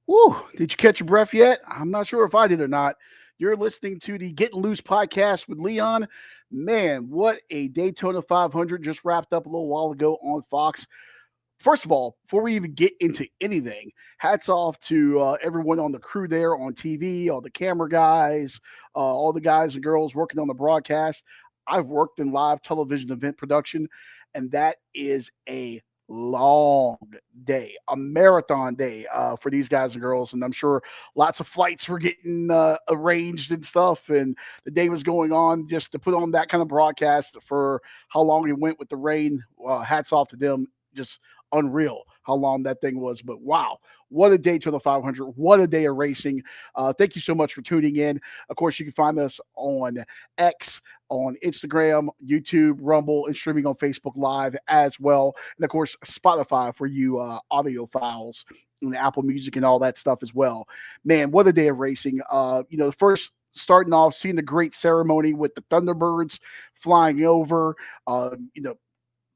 Woo, did you catch your breath yet? I'm not sure if I did or not. You're listening to the Getting Loose podcast with Leon. Man, what a Daytona 500 just wrapped up a little while ago on Fox. First of all, before we even get into anything, hats off to everyone on the crew there on TV, all the camera guys, all the guys and girls working on the broadcast. I've worked in live television event production, and that is a long day, a marathon day for these guys and girls. And I'm sure lots of flights were getting arranged and stuff. And the day was going on just to put on that kind of broadcast for how long it went with the rain. Hats off to them. Just unreal how long that thing was. But wow, what a day to the 500. What a day of racing. Thank you so much for tuning in. Of course, you can find us on X, on Instagram, YouTube, Rumble, and streaming on Facebook Live as well. And of course, Spotify for you audio files and Apple Music and all that stuff as well. Man, what a day of racing. First starting off, seeing the great ceremony with the Thunderbirds flying over,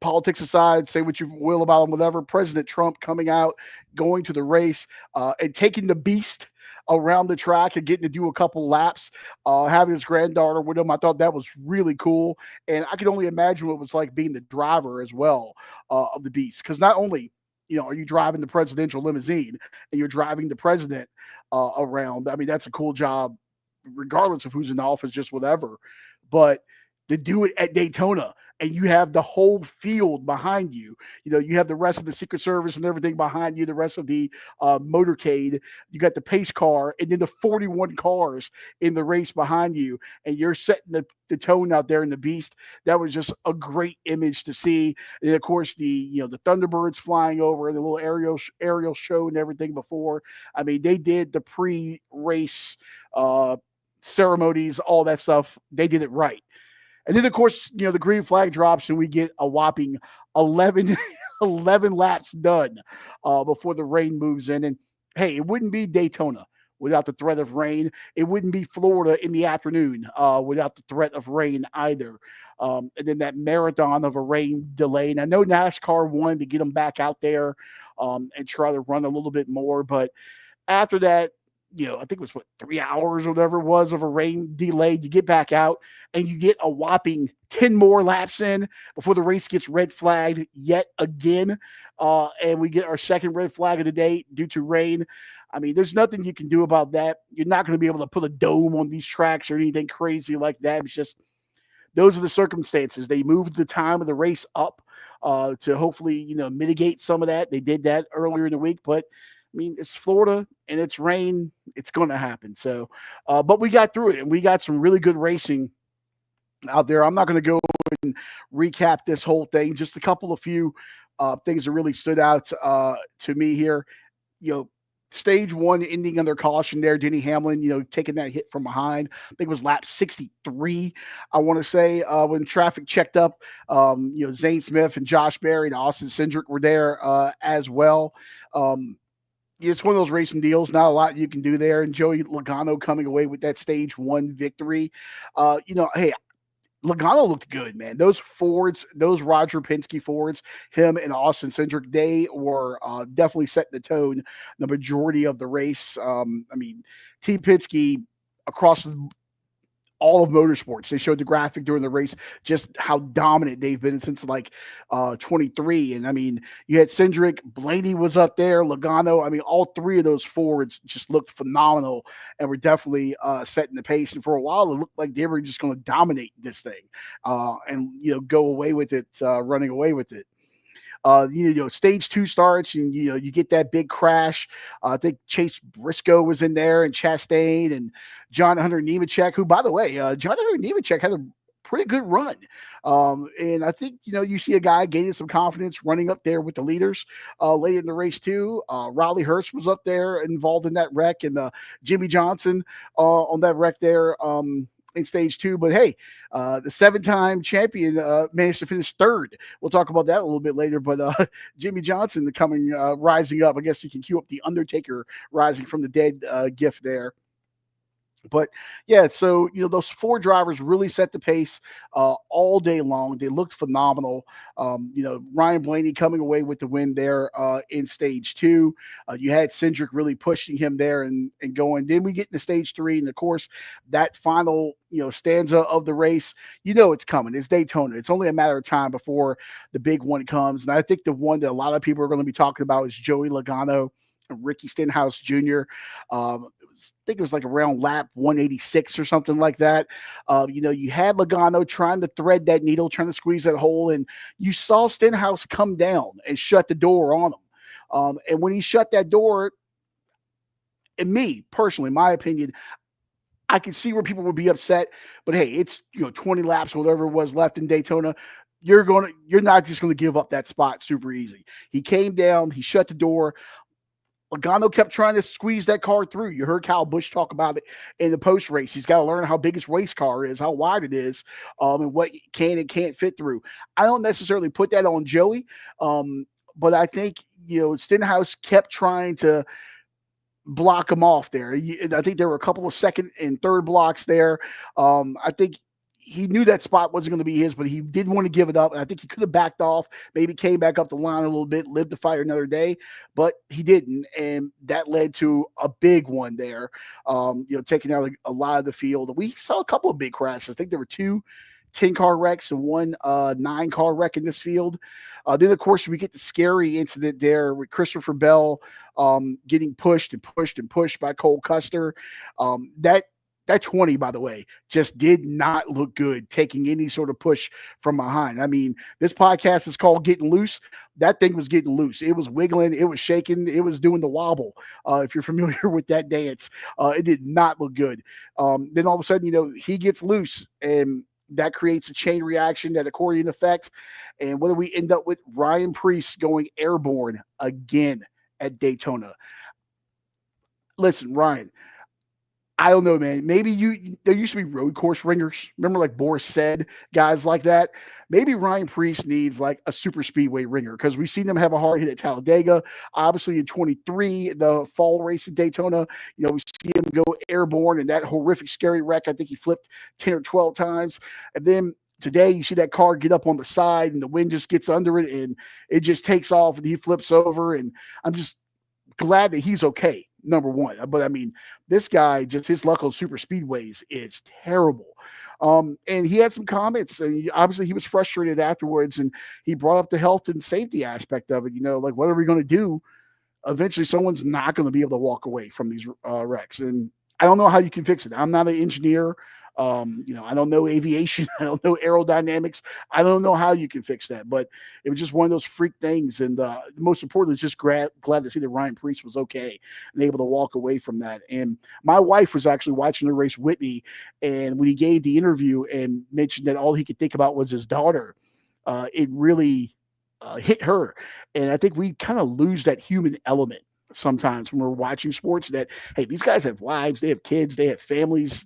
politics aside, say what you will about him, whatever. President Trump coming out, going to the race, and taking the beast around the track and getting to do a couple laps, having his granddaughter with him. I thought that was really cool. And I can only imagine what it was like being the driver as well of the beast. Because not only, are you driving the presidential limousine and you're driving the president around. I mean, that's a cool job, regardless of who's in office, just whatever. But to do it at Daytona, and you have the whole field behind you. You have the rest of the Secret Service and everything behind you, the rest of the motorcade. You got the pace car, and then the 41 cars in the race behind you, and you're setting the tone out there in the beast. That was just a great image to see. And of course, the Thunderbirds flying over, and the little aerial show and everything before. I mean, they did the pre-race ceremonies, all that stuff. They did it right. And then, of course, the green flag drops and we get a whopping 11 laps done before the rain moves in. And, hey, it wouldn't be Daytona without the threat of rain. It wouldn't be Florida in the afternoon without the threat of rain either. And then that marathon of a rain delay. And I know NASCAR wanted to get them back out there and try to run a little bit more. But after that, I think it was 3 hours or whatever it was of a rain delay. You get back out and you get a whopping 10 more laps in before the race gets red flagged yet again. And we get our second red flag of the day due to rain. I mean, there's nothing you can do about that. You're not going to be able to put a dome on these tracks or anything crazy like that. It's just, those are the circumstances. They moved the time of the race up to hopefully, mitigate some of that. They did that earlier in the week, but I mean, it's Florida and it's rain. It's going to happen. So, but we got through it and we got some really good racing out there. I'm not going to go and recap this whole thing. Just a couple of few things that really stood out to me here. Stage one ending under caution there. Denny Hamlin, taking that hit from behind. I think it was lap 63, I want to say, when traffic checked up. Zane Smith and Josh Berry and Austin Cindric were there as well. It's one of those racing deals. Not a lot you can do there. And Joey Logano coming away with that stage one victory. Hey, Logano looked good, man. Those Fords, those Roger Penske Fords, him and Austin Cindric, they were definitely setting the tone the majority of the race. Team Penske across all of motorsports. They showed the graphic during the race, just how dominant they've been since 23. And I mean, you had Cindric, Blaney was up there, Logano. I mean, all three of those Fords just looked phenomenal and were definitely setting the pace. And for a while, it looked like they were just going to dominate this thing and go away with it, running away with it. Stage two starts and, you get that big crash. I think Chase Briscoe was in there and Chastain and John Hunter Nemechek, who, by the way, John Hunter Nemechek had a pretty good run. And I think, you see a guy gaining some confidence running up there with the leaders later in the race too. Riley Hurst was up there involved in that wreck and Jimmy Johnson on that wreck there. In stage two, but hey, the 7-time champion managed to finish third. We'll talk about that a little bit later, but Jimmy Johnson rising up. I guess you can cue up the Undertaker rising from the dead gift there. But yeah, so those four drivers really set the pace all day long. They looked phenomenal. Ryan Blaney coming away with the win there in stage two. You had Cindric really pushing him there and going. Then we get into stage three, and of course that final stanza of the race. It's coming. It's Daytona. It's only a matter of time before the big one comes. And I think the one that a lot of people are going to be talking about is Joey Logano and Ricky Stenhouse Jr. I think it was like around lap 186 or something like that. You had Logano trying to thread that needle, trying to squeeze that hole, and you saw Stenhouse come down and shut the door on him. And when he shut that door, and me personally, my opinion, I can see where people would be upset. But hey, it's 20 laps, whatever it was left in Daytona. You're not just gonna give up that spot super easy. He came down, he shut the door. Logano kept trying to squeeze that car through. You heard Kyle Busch talk about it in the post race. He's got to learn how big his race car is, how wide it is, and what can and can't fit through. I don't necessarily put that on Joey, but I think Stenhouse kept trying to block him off there. I think there were a couple of second and third blocks there. I think he knew that spot wasn't going to be his, but he didn't want to give it up. And I think he could have backed off, maybe came back up the line a little bit, lived to fight another day, but he didn't. And that led to a big one there, taking out a lot of the field. We saw a couple of big crashes. I think there were two 10-car wrecks and one 9-car wreck in this field. Then, of course, we get the scary incident there with Christopher Bell getting pushed and pushed and pushed by Cole Custer. That 20, by the way, just did not look good taking any sort of push from behind. I mean, this podcast is called Getting Loose. That thing was getting loose. It was wiggling. It was shaking. It was doing the wobble. If you're familiar with that dance, it did not look good. Then all of a sudden, he gets loose, and that creates a chain reaction, that accordion effect. And what do we end up with? Ryan Preece going airborne again at Daytona. Listen, Ryan, I don't know, man. Maybe there used to be road course ringers. Remember, like Boris said, guys like that. Maybe Ryan Preece needs like a super speedway ringer because we've seen them have a hard hit at Talladega. Obviously, in 23, the fall race at Daytona, we see him go airborne and that horrific, scary wreck. I think he flipped 10 or 12 times. And then today, you see that car get up on the side and the wind just gets under it and it just takes off and he flips over. And I'm just glad that he's okay, number one. But I mean, this guy, just his luck on super speedways is terrible. And he had some comments, and obviously he was frustrated afterwards, and he brought up the health and safety aspect of it. Like what are we going to do? Eventually, someone's not going to be able to walk away from these wrecks, and I don't know how you can fix it. I'm not an engineer. I don't know aviation. I don't know aerodynamics. I don't know how you can fix that, but it was just one of those freak things. And most importantly, just glad to see that Ryan Preece was okay and able to walk away from that. And my wife was actually watching the race with me, and when he gave the interview and mentioned that all he could think about was his daughter, it really hit her. And I think we kind of lose that human element sometimes when we're watching sports, that hey, these guys have lives, they have kids, they have families,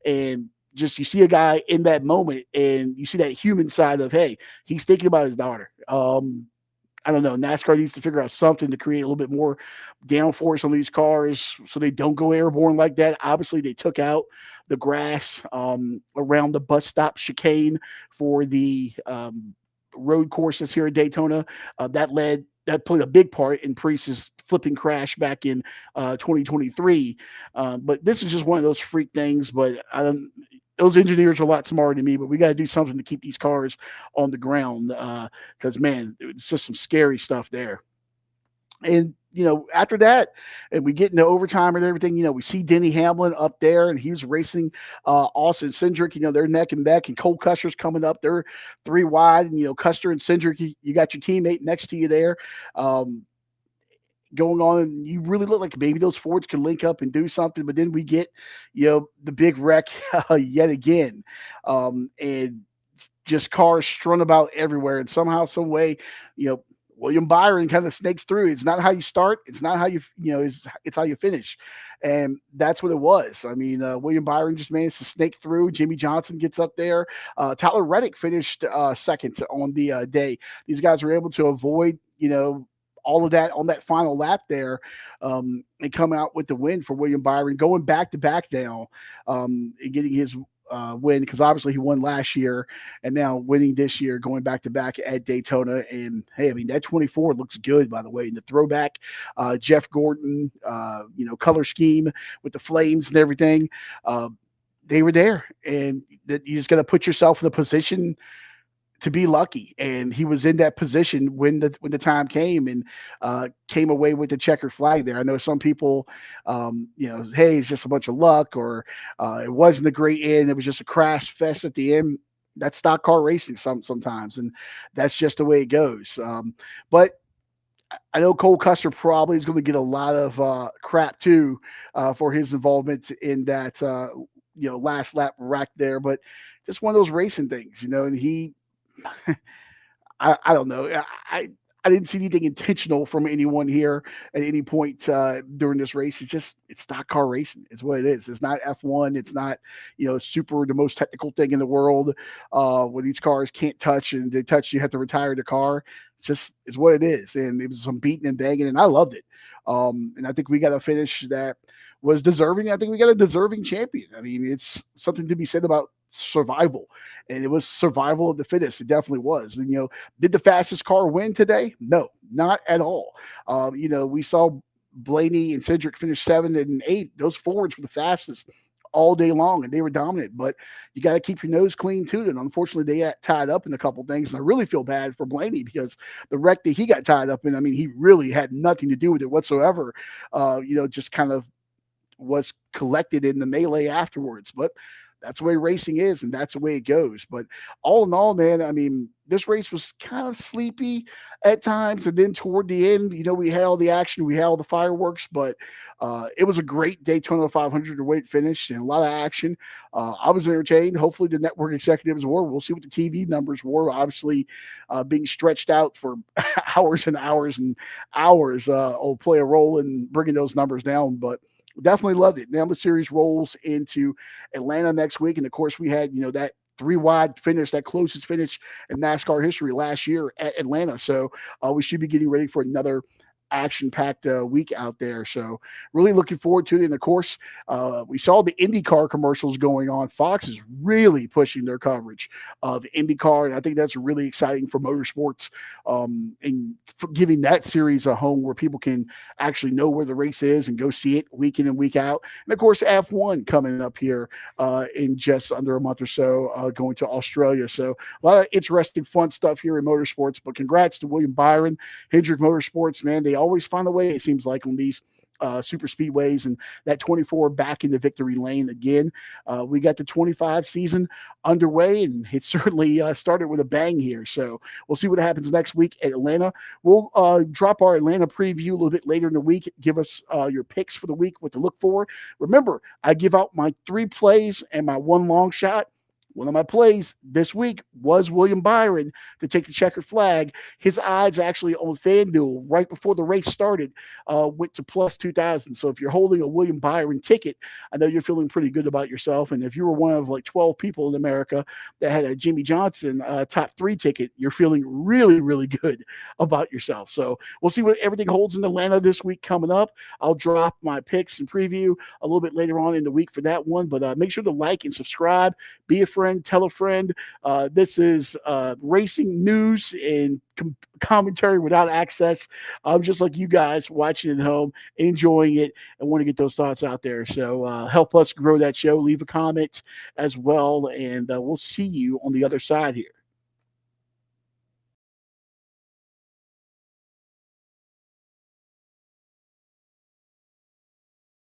and just you see a guy in that moment and you see that human side of, hey, he's thinking about his daughter. I don't know. NASCAR needs to figure out something to create a little bit more downforce on these cars so they don't go airborne like that. Obviously, they took out the grass around the bus stop chicane for the road courses here at Daytona. That played a big part in Priest's flipping crash back in 2023. But this is just one of those freak things. But those engineers are a lot smarter than me. But we got to do something to keep these cars on the ground because, man, it's just some scary stuff there. And after that, and we get into overtime and everything, we see Denny Hamlin up there, and he's racing Austin Cindric. They're neck and neck, and Cole Custer's coming up. They're three wide, and Custer and Cindric, you got your teammate next to you there. Going on, and you really look like maybe those Fords can link up and do something. But then we get, the big wreck yet again, and just cars strung about everywhere, and somehow, some way, William Byron kind of snakes through. It's not how you start. It's not how it's how you finish. And that's what it was. I mean, William Byron just managed to snake through. Jimmy Johnson gets up there. Tyler Reddick finished second on the day. These guys were able to avoid, all of that on that final lap there, and come out with the win for William Byron, going back to back now, and getting his win, because obviously he won last year and now winning this year, going back to back at Daytona. And hey, I mean, that 24 looks good, by the way. And the throwback, Jeff Gordon, color scheme with the flames and everything. Uh, they were there, and that you just got to put yourself in a position to be lucky. And he was in that position when the time came, and came away with the checkered flag there. I know some people, hey, it's just a bunch of luck, or it wasn't a great end. It was just a crash fest at the end. That's stock car racing sometimes, and that's just the way it goes. But I know Cole Custer probably is going to get a lot of crap too, for his involvement in that last lap wreck there. But just one of those racing things, and he I don't know. I didn't see anything intentional from anyone here at any point during this race. It's stock car racing. It's what it is. It's not F1. It's not super the most technical thing in the world. Where these cars can't touch, and they touch, you have to retire the car. It's what it is. And it was some beating and banging, and I loved it. And I think we got a finish that was deserving. I think we got a deserving champion. I mean, it's something to be said about survival, and it was survival of the fittest. It definitely was. And did the fastest car win today? No, not at all. We saw Blaney and Cedric finish 7 and 8. Those forwards were the fastest all day long, and they were dominant. But you got to keep your nose clean too. And unfortunately, they got tied up in a couple things. And I really feel bad for Blaney, because the wreck that he got tied up in, I mean, he really had nothing to do with it whatsoever. Just kind of was collected in the melee afterwards. But that's the way racing is, and that's the way it goes. But all in all, man, I mean, this race was kind of sleepy at times, and then toward the end, we had all the action, we had all the fireworks, but it was a great Daytona 500 the way it finished, and a lot of action. I was entertained. Hopefully, the network executives were. We'll see what the TV numbers were. Obviously, being stretched out for hours and hours and hours will play a role in bringing those numbers down, but definitely loved it. Now the series rolls into Atlanta next week, and of course we had that three wide finish, that closest finish in NASCAR history last year at Atlanta. So we should be getting ready for another action-packed week out there. So really looking forward to it. And of course, we saw the IndyCar commercials going on. Fox is really pushing their coverage of IndyCar, and I think that's really exciting for motorsports, and for giving that series a home where people can actually know where the race is and go see it week in and week out. And of course, F1 coming up here in just under a month or so, going to Australia. So a lot of interesting, fun stuff here in motorsports. But congrats to William Byron, Hendrick Motorsports, man. They always find a way, it seems like, on these super speedways, and that 24 back in the victory lane again. We got the 25 season underway, and it certainly started with a bang here. So we'll see what happens next week at Atlanta. We'll drop our Atlanta preview a little bit later in the week. Give us your picks for the week, what to look for. Remember, I give out my 3 plays and my 1 long shot. One of my plays this week was William Byron to take the checkered flag. His odds actually on FanDuel right before the race started went to plus 2,000. So if you're holding a William Byron ticket, I know you're feeling pretty good about yourself. And if you were one of like 12 people in America that had a Jimmy Johnson top 3 ticket, you're feeling really, really good about yourself. So we'll see what everything holds in Atlanta this week coming up. I'll drop my picks and preview a little bit later on in the week for that one. But make sure to like and subscribe. Be a friend, tell a friend. This is racing news and commentary without access. I'm just like you guys watching at home, enjoying it, and want to get those thoughts out there. So help us grow that show. Leave a comment as well, and we'll see you on the other side here.